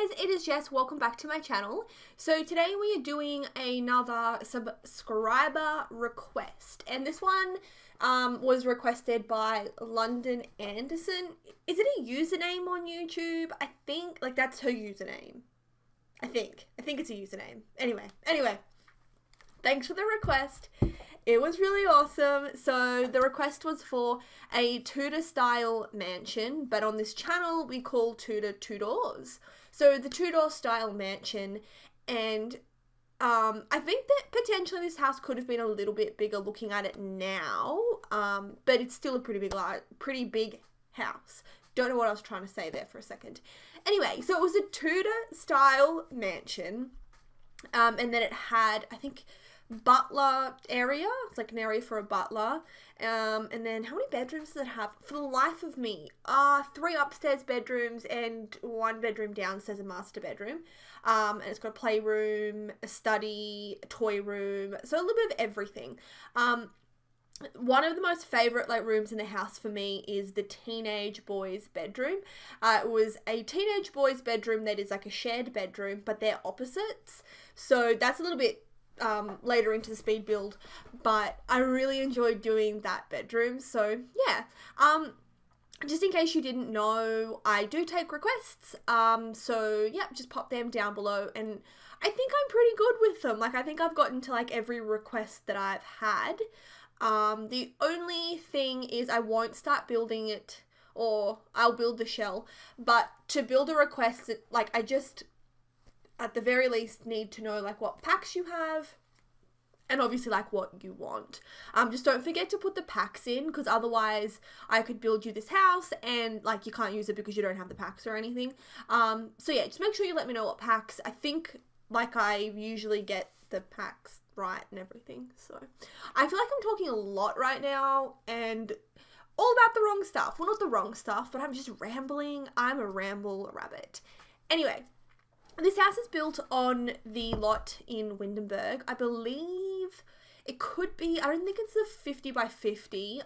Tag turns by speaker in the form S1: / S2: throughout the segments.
S1: guys, it is Jess. Welcome back to my channel. So today we are doing another subscriber request, and this one was requested by London Anderson. Is it a username on YouTube? I think that's her username. I think it's a username. Anyway, thanks for the request. It was really awesome. So the request was for a Tudor style mansion, but on this channel we call Tudor two doors. So the Tudor style mansion, and I think that potentially this house could have been a little bit bigger looking at it now, but it's still a pretty big house. Don't know what I was trying to say there for a second. Anyway, so it was a Tudor style mansion, and then it had, I think, butler area. It's like an area for a butler. And then how many bedrooms does it have? For the life of me, 3 upstairs bedrooms and 1 bedroom downstairs, a master bedroom. And it's got a playroom, a study, a toy room, so a little bit of everything. One of the most favorite rooms in the house for me is the teenage boys' bedroom. It was a teenage boys' bedroom that is like a shared bedroom, but they're opposites. So that's a little bit later into the speed build, but I really enjoyed doing that bedroom. So yeah, just in case you didn't know, I do take requests, so yeah, just pop them down below, and I think I'm pretty good with them. I think I've gotten to every request that I've had. The only thing is I won't start building it, or I'll build the shell, but to build a request, I just at the very least need to know what packs you have, and obviously what you want. Just don't forget to put the packs in, because otherwise I could build you this house and you can't use it because you don't have the packs or anything. So yeah, just make sure you let me know what packs. I think I usually get the packs right and everything. So I feel like I'm talking a lot right now and all about the wrong stuff. Well, not the wrong stuff, but I'm just rambling. I'm a ramble rabbit. Anyway, this house is built on the lot in Windenburg. I believe it could be, I don't think it's a 50 by 50,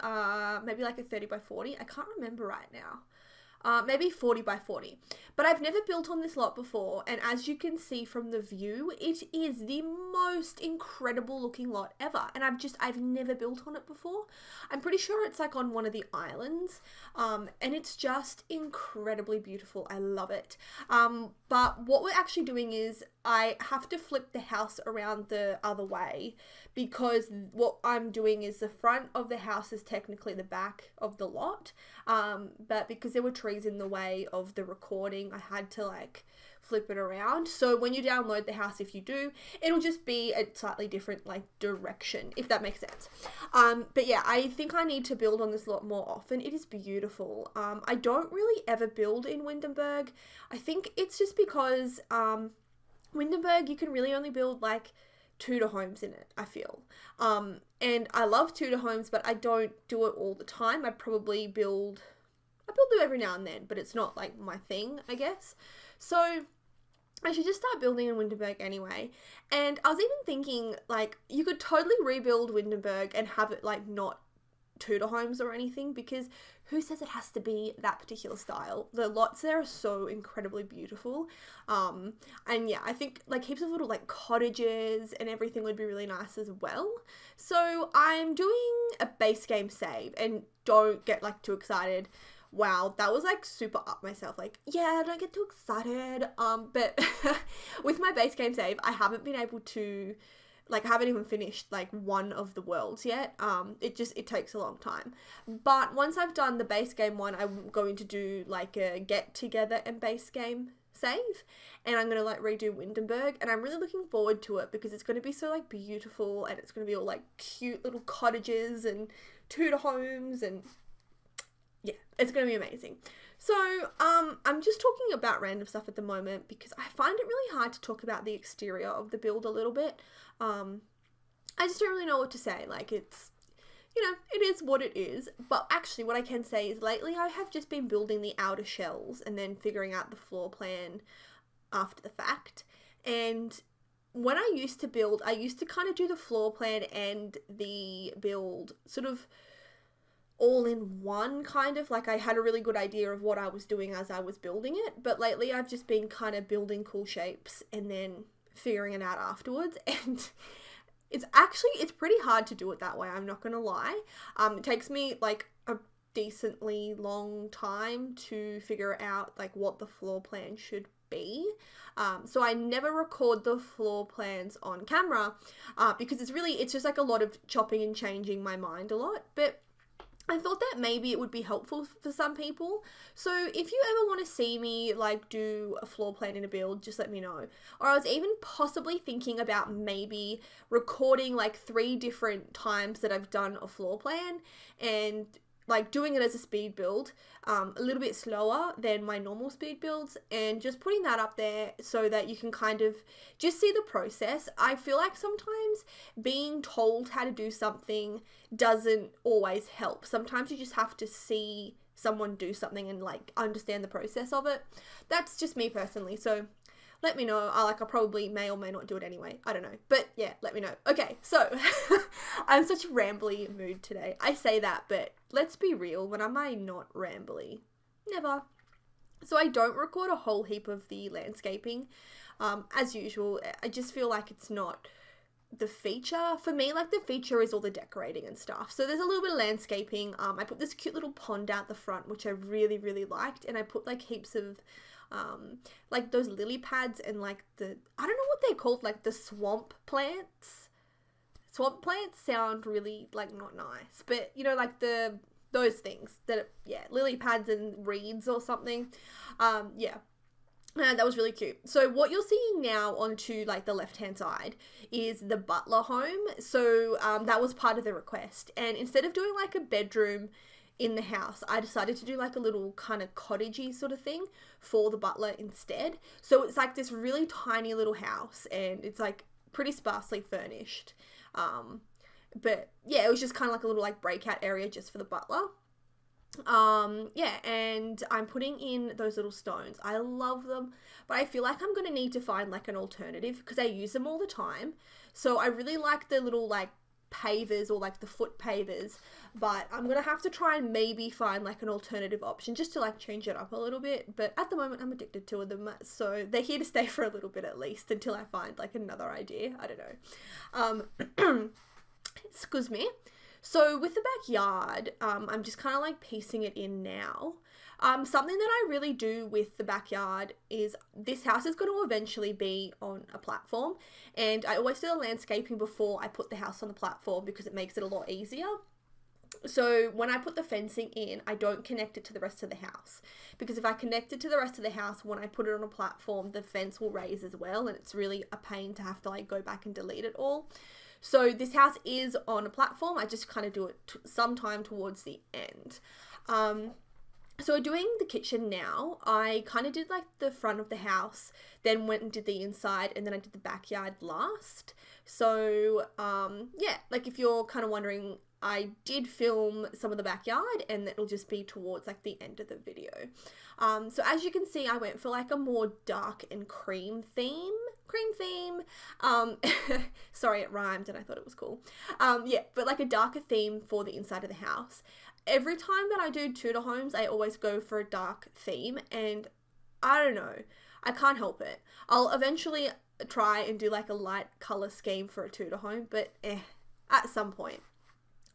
S1: maybe a 30 by 40. I can't remember right now. Maybe 40 by 40. But I've never built on this lot before, and as you can see from the view, it is the most incredible looking lot ever, and I've never built on it before. I'm pretty sure it's on one of the islands, and it's just incredibly beautiful. I love it. But what we're actually doing is I have to flip the house around the other way, because what I'm doing is the front of the house is technically the back of the lot, but because there were trees in the way of the recording, I had to flip it around. So when you download the house, if you do, it'll just be a slightly different direction, if that makes sense. But yeah, I think I need to build on this lot more often. It is beautiful. I don't really ever build in Windenburg. I think it's just because Windenburg, you can really only build Tudor homes in it, I feel. And I love Tudor homes, but I don't do it all the time. I build them every now and then, but it's not my thing, I guess. So I should just start building in Windenburg anyway. And I was even thinking you could totally rebuild Windenburg and have it not Tudor homes or anything, because who says it has to be that particular style? The lots there are so incredibly beautiful. And yeah, I think heaps of little cottages and everything would be really nice as well. So I'm doing a base game save, and don't get too excited. Wow, that was super up myself. Yeah, don't get too excited. But with my base game save, I haven't been able to I haven't even finished one of the worlds yet. It takes a long time. But once I've done the base game one, I'm going to do a get together and base game save, and I'm gonna redo Windenburg, and I'm really looking forward to it because it's gonna be so beautiful, and it's gonna be all cute little cottages and Tudor homes, and yeah, it's gonna be amazing. So I'm just talking about random stuff at the moment because I find it really hard to talk about the exterior of the build a little bit. I just don't really know what to say. It's, it is what it is. But actually what I can say is lately I have just been building the outer shells and then figuring out the floor plan after the fact. And when I used to build, I used to kind of do the floor plan and the build sort of all in one kind of, like I had a really good idea of what I was doing as I was building it, but lately I've just been kind of building cool shapes and then figuring it out afterwards, and it's pretty hard to do it that way, I'm not gonna lie. It takes me like a decently long time to figure out like what the floor plan should be. So I never record the floor plans on camera because it's just like a lot of chopping and changing my mind a lot. But I thought that maybe it would be helpful for some people. So if you ever want to see me like do a floor plan in a build, just let me know. Or I was even possibly thinking about maybe recording like 3 different times that I've done a floor plan and like doing it as a speed build, a little bit slower than my normal speed builds, and just putting that up there so that you can kind of just see the process. I feel like sometimes being told how to do something doesn't always help. Sometimes you just have to see someone do something and like understand the process of it. That's just me personally. So let me know. I probably may or may not do it anyway. I don't know. But yeah, let me know. Okay, so I'm such a rambly mood today. I say that, but let's be real. When am I not rambly? Never. So I don't record a whole heap of the landscaping. As usual, I just feel like it's not the feature. For me, like the feature is all the decorating and stuff. So there's a little bit of landscaping. I put this cute little pond out the front, which I really, really liked. And I put like heaps of like those lily pads and like I don't know what they're called, like the swamp plants. Swamp plants sound really like not nice, but you know, like those things that, yeah, lily pads and reeds or something. Yeah. That was really cute. So what you're seeing now onto like the left hand side is the butler home. So that was part of the request, and instead of doing like a bedroom in the house, I decided to do like a little kind of cottagey sort of thing for the butler instead. So it's like this really tiny little house, and it's like pretty sparsely furnished. But yeah, it was just kind of like a little like breakout area just for the butler. Yeah, and I'm putting in those little stones. I love them, but I feel like I'm gonna need to find like an alternative because I use them all the time. So I really like the little like pavers or like the foot pavers, but I'm gonna have to try and maybe find like an alternative option just to like change it up a little bit. But at the moment I'm addicted to them, so they're here to stay for a little bit at least until I find like another idea. I don't know. Excuse me. So with the backyard, I'm just kind of like piecing it in now. Something that I really do with the backyard is this house is going to eventually be on a platform, and I always do the landscaping before I put the house on the platform because it makes it a lot easier. So when I put the fencing in, I don't connect it to the rest of the house, because if I connect it to the rest of the house, when I put it on a platform, the fence will raise as well, and it's really a pain to have to like go back and delete it all. So this house is on a platform. I just kind of do it sometime towards the end. So doing the kitchen now, I kind of did like the front of the house, then went and did the inside, and then I did the backyard last. So yeah, like if you're kind of wondering, I did film some of the backyard, and it'll just be towards like the end of the video. So as you can see, I went for like a more dark and cream theme. Sorry, it rhymed and I thought it was cool. Yeah, but like a darker theme for the inside of the house. Every time that I do Tudor homes, I always go for a dark theme, and I don't know, I can't help it. I'll eventually try and do like a light color scheme for a Tudor home, but at some point.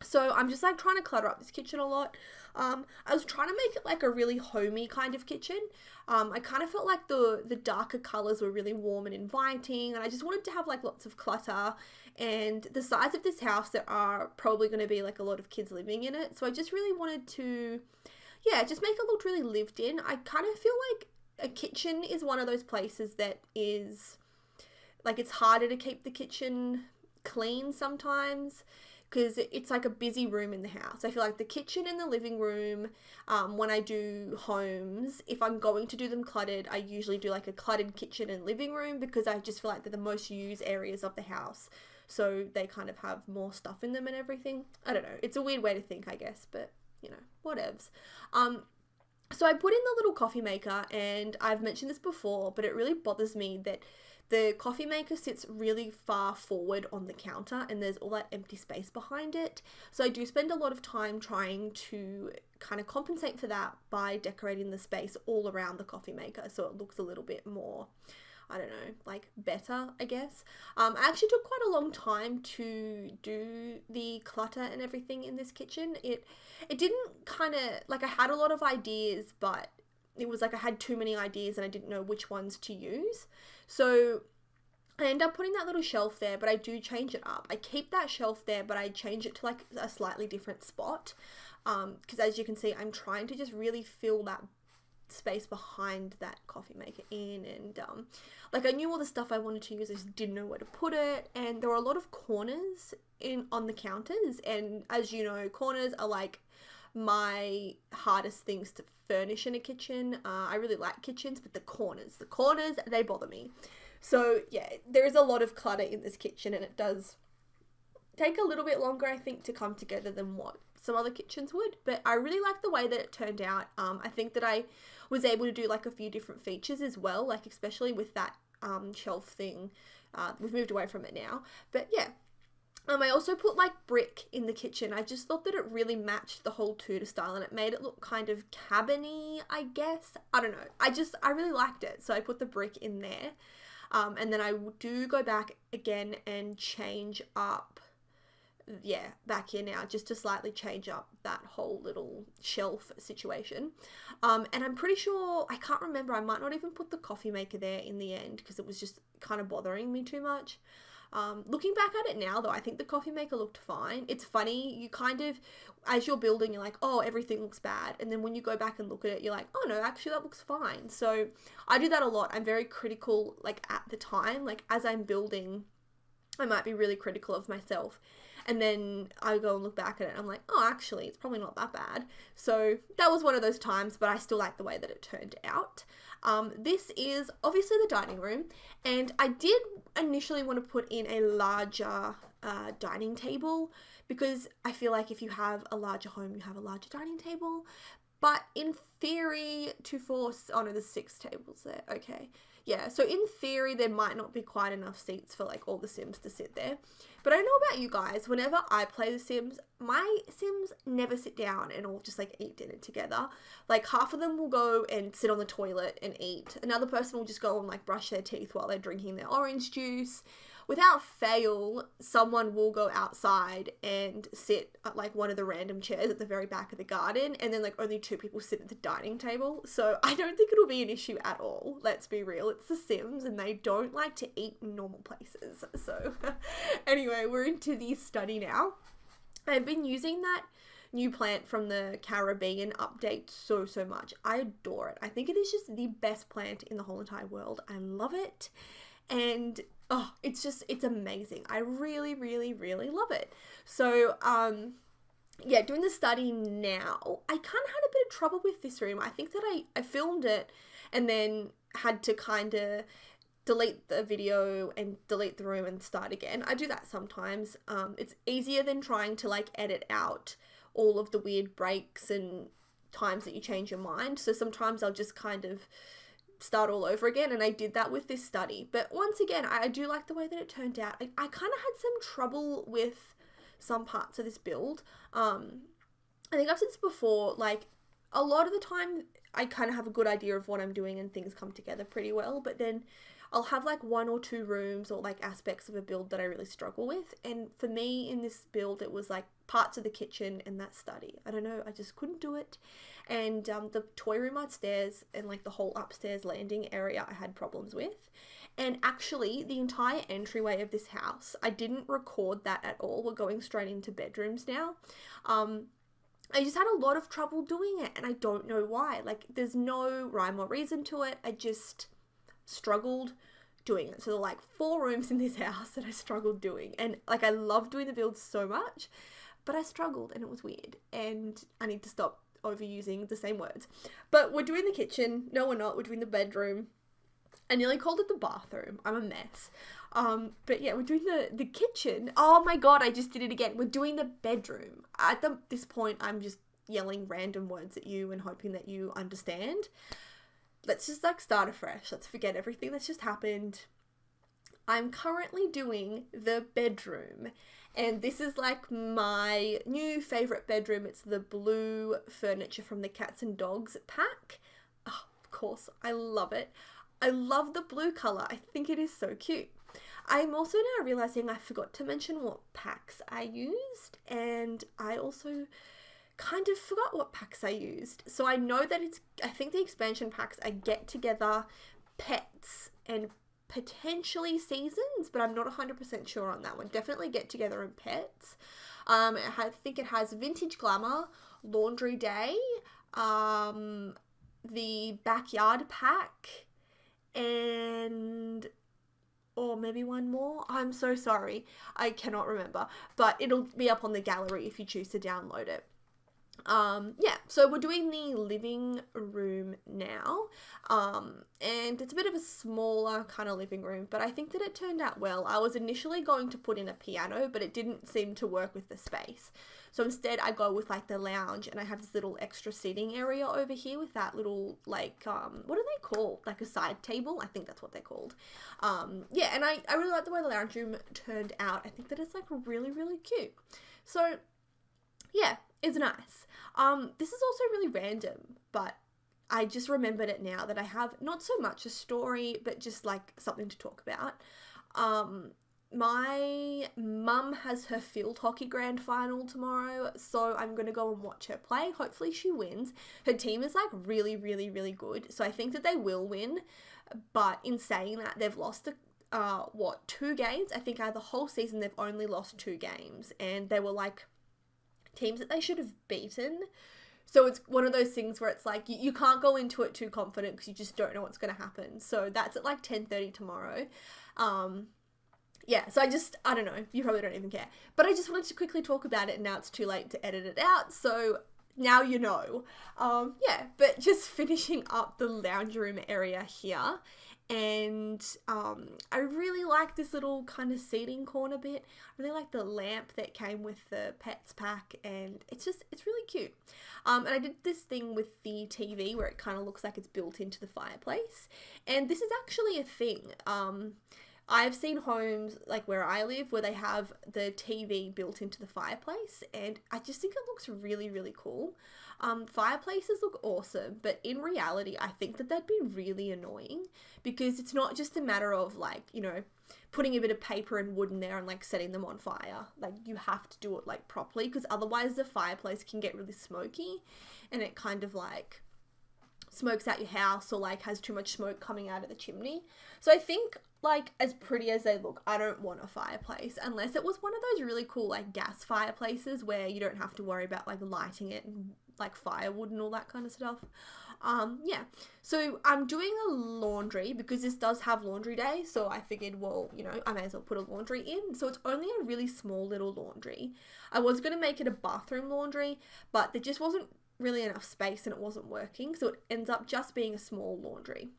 S1: So I'm just like trying to clutter up this kitchen a lot. I was trying to make it like a really homey kind of kitchen. I kind of felt like the darker colors were really warm and inviting, and I just wanted to have like lots of clutter. And the size of this house, there are probably going to be like a lot of kids living in it. So I just really wanted to, yeah, just make it look really lived in. I kind of feel like a kitchen is one of those places that is like, it's harder to keep the kitchen clean sometimes, because it's like a busy room in the house. I feel like the kitchen and the living room, when I do homes, if I'm going to do them cluttered, I usually do like a cluttered kitchen and living room, because I just feel like they're the most used areas of the house. So they kind of have more stuff in them and everything. I don't know. It's a weird way to think, I guess, but you know, whatevs. So I put in the little coffee maker, and I've mentioned this before, but it really bothers me that the coffee maker sits really far forward on the counter and there's all that empty space behind it. So I do spend a lot of time trying to kind of compensate for that by decorating the space all around the coffee maker so it looks a little bit more, I don't know, like better, I guess. I actually took quite a long time to do the clutter and everything in this kitchen. It didn't kind of, like, I had a lot of ideas, but it was like I had too many ideas and I didn't know which ones to use. So I end up putting that little shelf there, but I do change it up. I keep that shelf there, but I change it to like a slightly different spot. Because as you can see, I'm trying to just really fill that space behind that coffee maker in, and like I knew all the stuff I wanted to use, I just didn't know where to put it, and there were a lot of corners on the counters, and as you know, corners are like my hardest things to furnish in a kitchen. I really like kitchens, but the corners, they bother me. So yeah, there is a lot of clutter in this kitchen, and it does take a little bit longer, I think, to come together than what some other kitchens would, but I really like the way that it turned out. I think that I was able to do like a few different features as well, like especially with that shelf thing. We've moved away from it now, but yeah. I also put like brick in the kitchen. I just thought that it really matched the whole Tudor style and it made it look kind of cabiny, I guess. I don't know. I really liked it. So I put the brick in there. And then I do go back again and change up, back here now, just to slightly change up that whole little shelf situation. And I'm pretty sure, I can't remember, I might not even put the coffee maker there in the end because it was just kind of bothering me too much. Looking back at it now, though, I think the coffee maker looked fine. It's funny, you kind of, as you're building, you're like, oh, everything looks bad. And then when you go back and look at it, you're like, oh, no, actually, that looks fine. So I do that a lot. I'm very critical, like, at the time. Like, as I'm building, I might be really critical of myself. And then I go and look back at it and I'm like, oh, actually, it's probably not that bad. So that was one of those times, but I still like the way that it turned out. This is obviously the dining room, and I did initially want to put in a larger dining table because I feel like if you have a larger home, you have a larger dining table. But in theory, oh no, there's 6 tables there. Okay. Yeah, so in theory, there might not be quite enough seats for like all the Sims to sit there. But I don't know about you guys, whenever I play The Sims, my Sims never sit down and all just like eat dinner together. Like half of them will go and sit on the toilet and eat. Another person will just go and like brush their teeth while they're drinking their orange juice. Without fail, someone will go outside and sit at like one of the random chairs at the very back of the garden, and then like only 2 people sit at the dining table. So I don't think it'll be an issue at all. Let's be real. It's The Sims and they don't like to eat in normal places. So anyway, we're into the study now. I've been using that new plant from the Caribbean update so much. I adore it. I think it is just the best plant in the whole entire world. I love it. And it's amazing. I really love it. So yeah, doing the study now, I kind of had a bit of trouble with this room. I think that I filmed it and then had to kind of delete the video and delete the room and start again. I do that sometimes. It's easier than trying to like edit out all of the weird breaks and times that you change your mind. So sometimes I'll just kind of start all over again, and I did that with this study. But once again, I do like the way that it turned out. I kind of had some trouble with some parts of this build. I think I've said this before, like a lot of the time I kind of have a good idea of what I'm doing and things come together pretty well, but then I'll have like 1 or 2 rooms or like aspects of a build that I really struggle with. And for me in this build, it was like parts of the kitchen and that study. I don't know, I just couldn't do it. And the toy room upstairs and like the whole upstairs landing area I had problems with. And actually the entire entryway of this house, I didn't record that at all. We're going straight into bedrooms now. I just had a lot of trouble doing it and I don't know why. Like there's no rhyme or reason to it. I just struggled doing it. So there are like 4 rooms in this house that I struggled doing. And like I love doing the build so much, but I struggled and it was weird. And I need to stop overusing the same words. But we're doing the kitchen. No, we're not. We're doing the bedroom. I nearly called it the bathroom. I'm a mess. But yeah, we're doing the kitchen. Oh my god, I just did it again. We're doing the bedroom. At this point, I'm just yelling random words at you and hoping that you understand. Let's just like start afresh. Let's forget everything that's just happened. I'm currently doing the bedroom, and this is like my new favorite bedroom. It's the blue furniture from the Cats and Dogs pack. Oh, of course, I love it. I love the blue color. I think it is so cute. I'm also now realizing I forgot to mention what packs I used, and I also kind of forgot what packs I used. So I know that I think the expansion packs are Get Together, Pets, and potentially Seasons, but I'm not 100% sure on that one. Definitely Get Together and Pets. I think it has Vintage Glamour, Laundry Day, the Backyard Pack, and or maybe one more. I'm so sorry. I cannot remember, but it'll be up on the gallery if you choose to download it. Yeah, so we're doing the living room now, and it's a bit of a smaller kind of living room, but I think that it turned out well. I was initially going to put in a piano, but it didn't seem to work with the space. So instead I go with like the lounge, and I have this little extra seating area over here with that little like, what are they called? Like a side table? I think that's what they're called. Yeah, and I really like the way the lounge room turned out. I think that it's like really, really cute. So yeah, it's nice. This is also really random, but I just remembered it now that I have not so much a story, but just like something to talk about. My mum has her field hockey grand final tomorrow, so I'm going to go and watch her play. Hopefully she wins. Her team is like really, really, really good, so I think that they will win. But in saying that, they've lost 2 games? I think out of the whole season, they've only lost 2 games, and they were like teams that they should have beaten. So it's one of those things where it's like you can't go into it too confident because you just don't know what's going to happen. So that's at like 10:30 tomorrow. Yeah, so I don't know, you probably don't even care, but I just wanted to quickly talk about it, and now it's too late to edit it out, so now you know. Yeah, but just finishing up the lounge room area here. And I really like this little kind of seating corner bit. I really like the lamp that came with the Pets pack, and it's really cute. And I did this thing with the TV where it kind of looks like it's built into the fireplace, and this is actually a thing. I've seen homes like where I live where they have the TV built into the fireplace, and I just think it looks really, really cool. Fireplaces look awesome, but in reality, I think that that'd be really annoying, because it's not just a matter of like, you know, putting a bit of paper and wood in there and like setting them on fire. Like, you have to do it like properly, because otherwise the fireplace can get really smoky, and it kind of like smokes out your house, or like has too much smoke coming out of the chimney. So I think, like, as pretty as they look, I don't want a fireplace unless it was one of those really cool like gas fireplaces where you don't have to worry about like lighting it and like firewood and all that kind of stuff. Yeah, so I'm doing a laundry because this does have laundry day, so I figured, well, you know, I may as well put a laundry in. So it's only a really small little laundry. I was going to make it a bathroom laundry, but there just wasn't really enough space and it wasn't working, so it ends up just being a small laundry.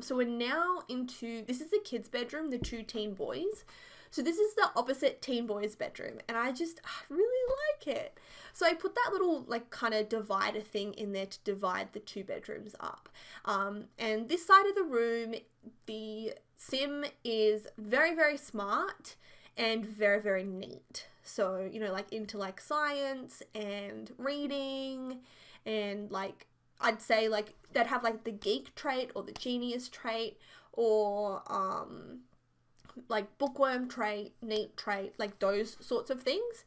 S1: So we're now into, this is the kids' bedroom, the 2 teen boys. So this is the opposite teen boys' bedroom, and I really like it. So I put that little like kind of divider thing in there to divide the 2 bedrooms up. And this side of the room, the sim is very, very smart and very, very neat. So, you know, like into like science and reading, and like I'd say like they'd have like the geek trait or the genius trait, or like bookworm trait, neat trait, like those sorts of things.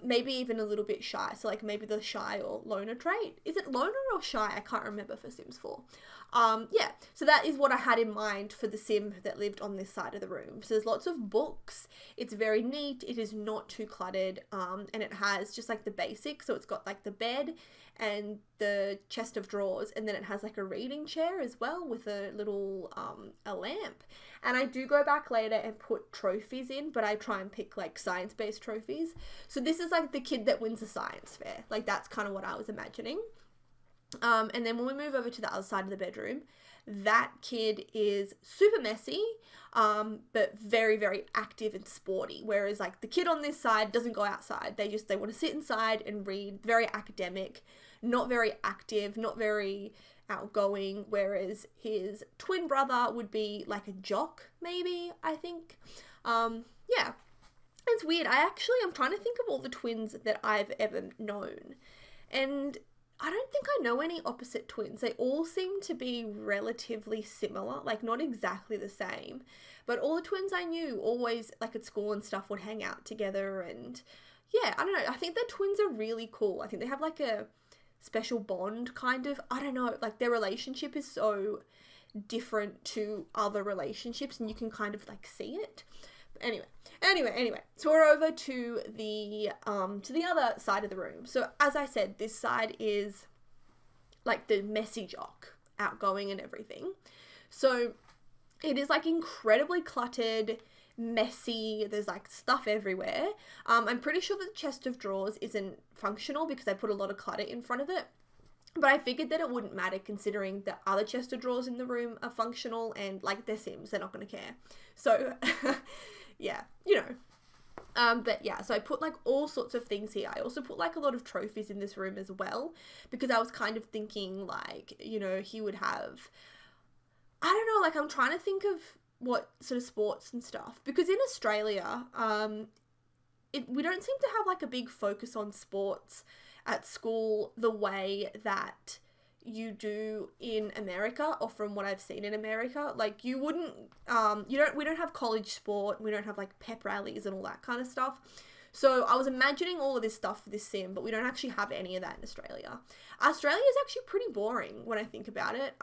S1: Maybe even a little bit shy, so like maybe the shy or loner trait. Is it loner or shy? I can't remember for Sims 4. Yeah, so that is what I had in mind for the sim that lived on this side of the room. So there's lots of books, it's very neat, it is not too cluttered, and it has just like the basics. So it's got like the bed and the chest of drawers, and then it has like a reading chair as well with a little a lamp. And I do go back later and put trophies in, but I try and pick like science-based trophies. So this is like the kid that wins the science fair, like that's kind of what I was imagining. And then when we move over to the other side of the bedroom, that kid is super messy, but very, very active and sporty. Whereas like the kid on this side doesn't go outside. They want to sit inside and read. Very academic, not very active, not very outgoing. Whereas his twin brother would be like a jock, maybe, I think. Yeah. It's weird. I'm trying to think of all the twins that I've ever known. And I don't think I know any opposite twins. They all seem to be relatively similar, like not exactly the same. But all the twins I knew always, like at school and stuff, would hang out together. And yeah, I don't know. I think the twins are really cool. I think they have like a special bond, kind of. I don't know. Like their relationship is so different to other relationships, and you can kind of like see it. Anyway, so we're over to the other side of the room. So as I said, this side is like the messy jock, outgoing and everything. So it is like incredibly cluttered, messy. There's like stuff everywhere. I'm pretty sure that the chest of drawers isn't functional because I put a lot of clutter in front of it. But I figured that it wouldn't matter considering the other chest of drawers in the room are functional and like they're Sims, they're not going to care. So yeah, you know. But yeah, so I put like all sorts of things here. I also put like a lot of trophies in this room as well because I was kind of thinking like, you know, he would have, I don't know, like I'm trying to think of what sort of sports and stuff because in Australia, we don't seem to have like a big focus on sports at school the way that you do in America, or from what I've seen in America. Like you wouldn't, we don't have college sport, we don't have like pep rallies and all that kind of stuff. So I was imagining all of this stuff for this sim, but we don't actually have any of that in Australia. Australia is actually pretty boring when I think about it.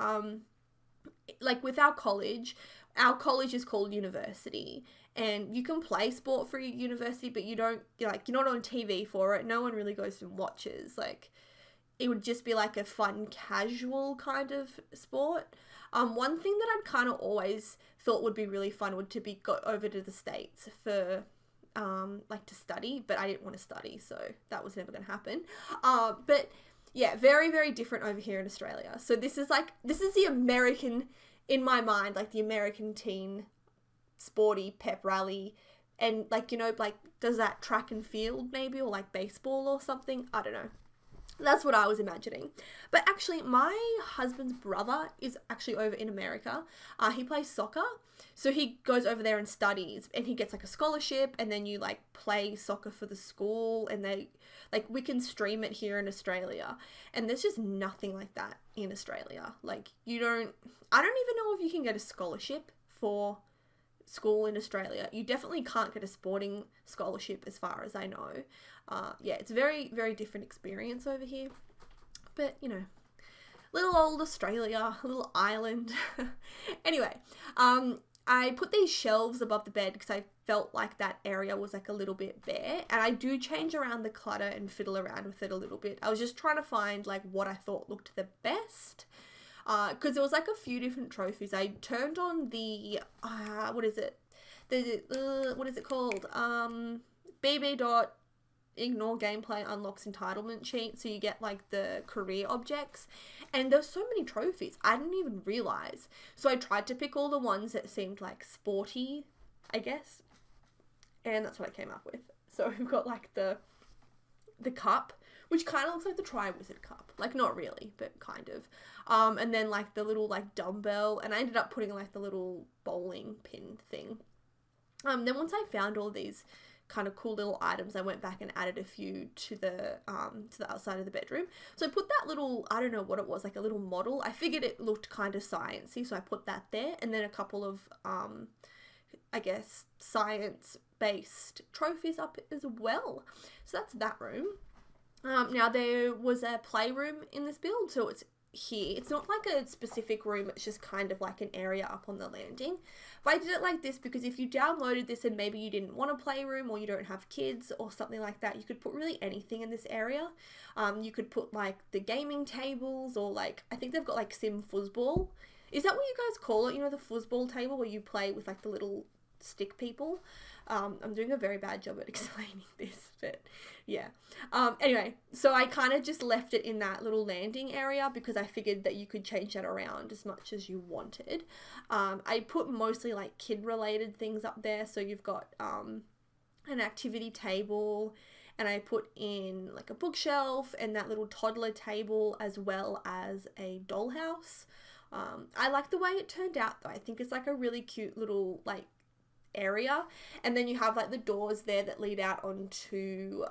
S1: Like with our college is called university, and you can play sport for your university, but you're not on TV for it. No one really goes and watches. Like it would just be like a fun, casual kind of sport. One thing that I'd kind of always thought would be really fun would to be go over to the States for like to study, but I didn't want to study, so that was never going to happen. But yeah, very, very different over here in Australia. So this is the American, in my mind, like the American teen sporty pep rally, and like, you know, like does that track and field maybe, or like baseball or something, I don't know. That's what I was imagining. But actually, my husband's brother is actually over in America. He plays soccer. So he goes over there and studies, and he gets like a scholarship, and then you like play soccer for the school, and we can stream it here in Australia. And there's just nothing like that in Australia. Like I don't even know if you can get a scholarship for school in Australia. You definitely can't get a sporting scholarship as far as I know. Yeah, it's a very, very different experience over here. But, you know, little old Australia, a little island. Anyway, I put these shelves above the bed because I felt like that area was like a little bit bare, and I do change around the clutter and fiddle around with it a little bit. I was just trying to find like what I thought looked the best. Because there was like a few different trophies. I turned on the, what is it called? BB.ignore gameplay unlocks entitlement cheat. So you get like the career objects. And there's so many trophies. I didn't even realize. So I tried to pick all the ones that seemed like sporty, I guess. And that's what I came up with. So we've got like the cup, which kind of looks like the Triwizard Cup. Like, not really, but kind of. And then, like, the little, like, dumbbell. And I ended up putting, like, the little bowling pin thing. Then once I found all these kind of cool little items, I went back and added a few to the outside of the bedroom. So I put that little, I don't know what it was, like a little model. I figured it looked kind of sciencey, so I put that there. And then a couple of, I guess, science-based trophies up as well. So that's that room. Now there was a playroom in this build, so it's here. It's not like a specific room, it's just kind of like an area up on the landing. But I did it like this because if you downloaded this and maybe you didn't want a playroom or you don't have kids or something like that, you could put really anything in this area. You could put like the gaming tables, or like, I think they've got like Sim Fuzzball. Is that what you guys call it? You know, the fuzzball table where you play with like the little stick people. I'm doing a very bad job at explaining this, but yeah. Anyway, so I kind of just left it in that little landing area because I figured that you could change that around as much as you wanted. I put mostly like kid related things up there. So you've got an activity table, and I put in like a bookshelf and that little toddler table, as well as a dollhouse. I like the way it turned out though. I think it's like a really cute little like area, and then you have like the doors there that lead out onto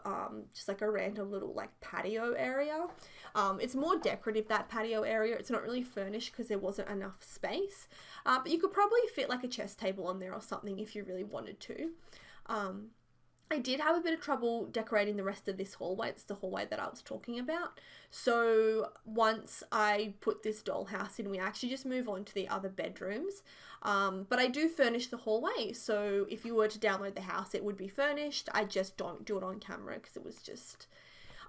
S1: just like a random little like patio area. It's more decorative, that patio area. It's not really furnished because there wasn't enough space, but you could probably fit like a chess table on there or something if you really wanted to. I did have a bit of trouble decorating the rest of this hallway. It's the hallway that I was talking about. So once I put this dollhouse in, we actually just move on to the other bedrooms. But I do furnish the hallway. So if you were to download the house, it would be furnished. I just don't do it on camera because it was just,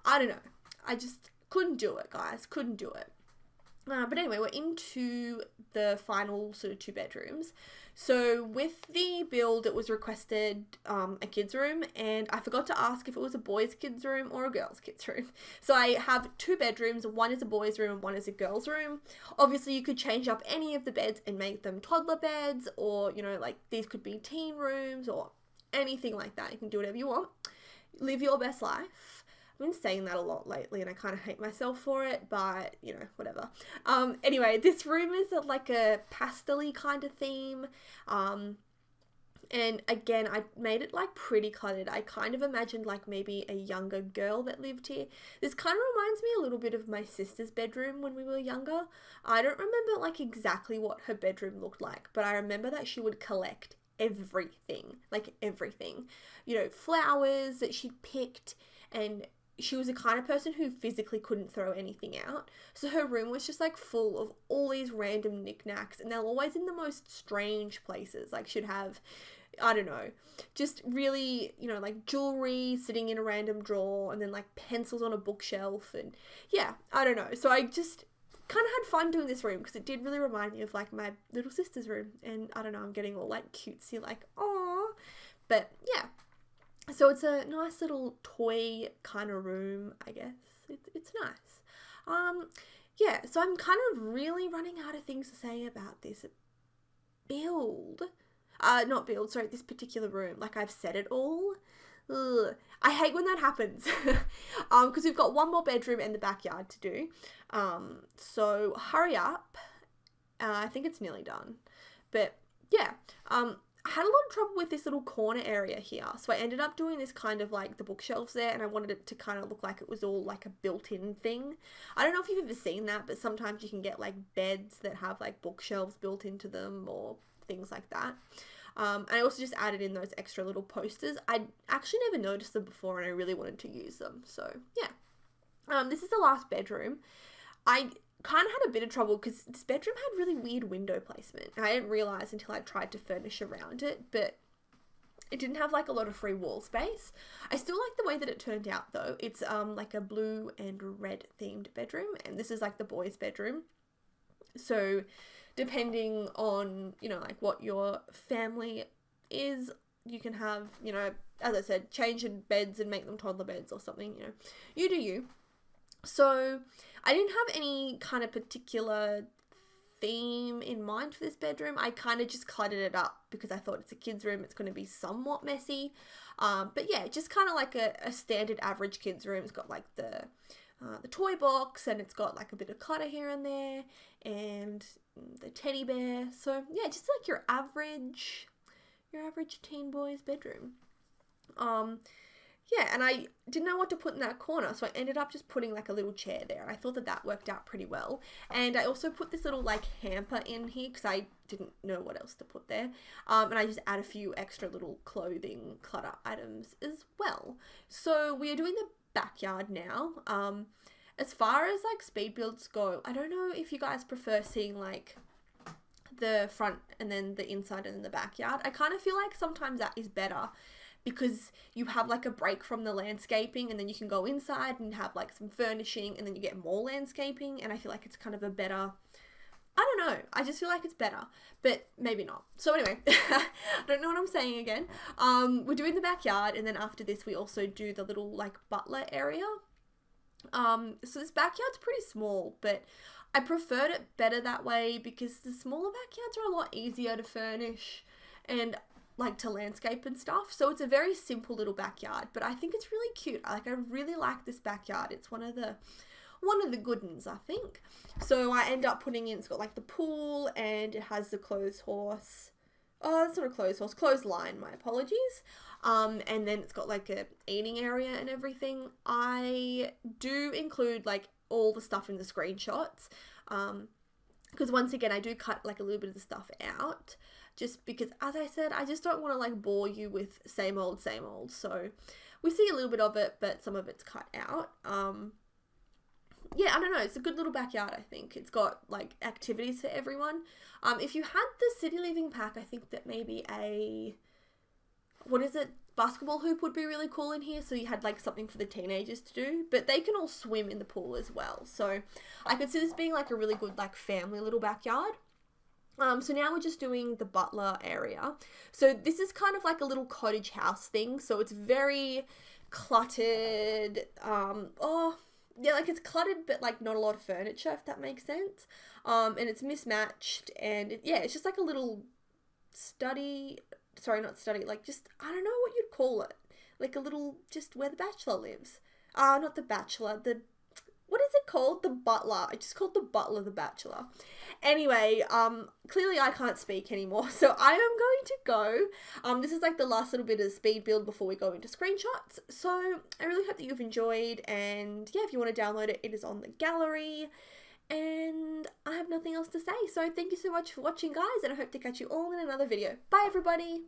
S1: I don't know. I just couldn't do it, guys. Couldn't do it. But anyway, we're into the final sort of 2 bedrooms. So with the build, it was requested a kids room, and I forgot to ask if it was a boys' kids room or a girls' kids room. So I have 2 bedrooms, one is a boys' room and one is a girls' room. Obviously, you could change up any of the beds and make them toddler beds, or, you know, like these could be teen rooms or anything like that. You can do whatever you want. Live your best life. I've been saying that a lot lately and I kind of hate myself for it, but you know, whatever. Anyway, this room is like a pastel-y kind of theme. And again, I made it like pretty cluttered. I kind of imagined like maybe a younger girl that lived here. This kind of reminds me a little bit of my sister's bedroom when we were younger. I don't remember like exactly what her bedroom looked like, but I remember that she would collect everything, like everything. You know, flowers that she'd picked, and she was the kind of person who physically couldn't throw anything out. So her room was just like full of all these random knickknacks, and they're always in the most strange places. Like she'd have, I don't know, just really, you know, like jewelry sitting in a random drawer, and then like pencils on a bookshelf, and yeah, I don't know. So I just kind of had fun doing this room because it did really remind me of like my little sister's room, and I don't know, I'm getting all like cutesy, like, aww. But yeah. So it's a nice little toy kind of room, I guess. It's nice. Yeah, so I'm kind of really running out of things to say about this build. Not build, sorry, this particular room. Like, I've said it all. Ugh. I hate when that happens. Because we've got one more bedroom and the backyard to do. So hurry up. I think it's nearly done. But yeah, I had a lot of trouble with this little corner area here. So I ended up doing this kind of like the bookshelves there, and I wanted it to kind of look like it was all like a built-in thing. I don't know if you've ever seen that, but sometimes you can get like beds that have like bookshelves built into them or things like that. And I also just added in those extra little posters. I actually never noticed them before, and I really wanted to use them. So yeah, this is the last bedroom. I kind of had a bit of trouble because this bedroom had really weird window placement, and I didn't realize until I tried to furnish around it, but it didn't have like a lot of free wall space. I still like the way that it turned out though. It's like a blue and red themed bedroom, and this is like the boys' bedroom. So depending on, you know, like what your family is, you can have, you know, as I said, change in beds and make them toddler beds or something, you know, you do you. So I didn't have any kind of particular theme in mind for this bedroom. I kind of just cluttered it up because I thought it's a kid's room. It's going to be somewhat messy. But yeah, just kind of like a standard average kid's room. It's got like the toy box, and it's got like a bit of clutter here and there, and the teddy bear. So yeah, just like your average teen boy's bedroom. Yeah, and I didn't know what to put in that corner, so I ended up just putting like a little chair there. I thought that that worked out pretty well. And I also put this little like hamper in here because I didn't know what else to put there. And I just add a few extra little clothing clutter items as well. So we are doing the backyard now. As far as like speed builds go, I don't know if you guys prefer seeing like the front and then the inside and then the backyard. I kind of feel like sometimes that is better, because you have like a break from the landscaping, and then you can go inside and have like some furnishing, and then you get more landscaping, and I feel like it's kind of a better, I don't know. I just feel like it's better, but maybe not. So anyway, I don't know what I'm saying again. We're doing the backyard, and then after this, we also do the little like butler area. So this backyard's pretty small, but I preferred it better that way because the smaller backyards are a lot easier to furnish and like to landscape and stuff. So it's a very simple little backyard, but I think it's really cute. I really like this backyard. It's one of the good ones, I think. So I end up putting in, it's got like the pool, and it has the clothes horse. Oh, that's not a clothes horse, clothesline, my apologies. And then it's got like a eating area and everything. I do include like all the stuff in the screenshots. Because once again, I do cut like a little bit of the stuff out, just because, as I said, I just don't want to like bore you with same old. So we see a little bit of it, but some of it's cut out. Yeah, I don't know. It's a good little backyard, I think. It's got, like, activities for everyone. If you had the City Living pack, I think that maybe basketball hoop would be really cool in here. So you had, like, something for the teenagers to do. But they can all swim in the pool as well. So I could see this being, like, a really good, like, family little backyard. So now we're just doing the butler area. So this is kind of like a little cottage house thing. So it's very cluttered. Yeah, like it's cluttered, but like not a lot of furniture, if that makes sense. And it's mismatched, and it's just like a little study. Sorry, not study. Like just, I don't know what you'd call it. Like a little, just where the bachelor lives. Not the bachelor. What is it called? The butler. I just called the butler the bachelor. Anyway, clearly I can't speak anymore, so I am going to go. This is like the last little bit of speed build before we go into screenshots. So I really hope that you've enjoyed, and yeah, if you want to download it, it is on the gallery. And I have nothing else to say. So thank you so much for watching, guys, and I hope to catch you all in another video. Bye, everybody.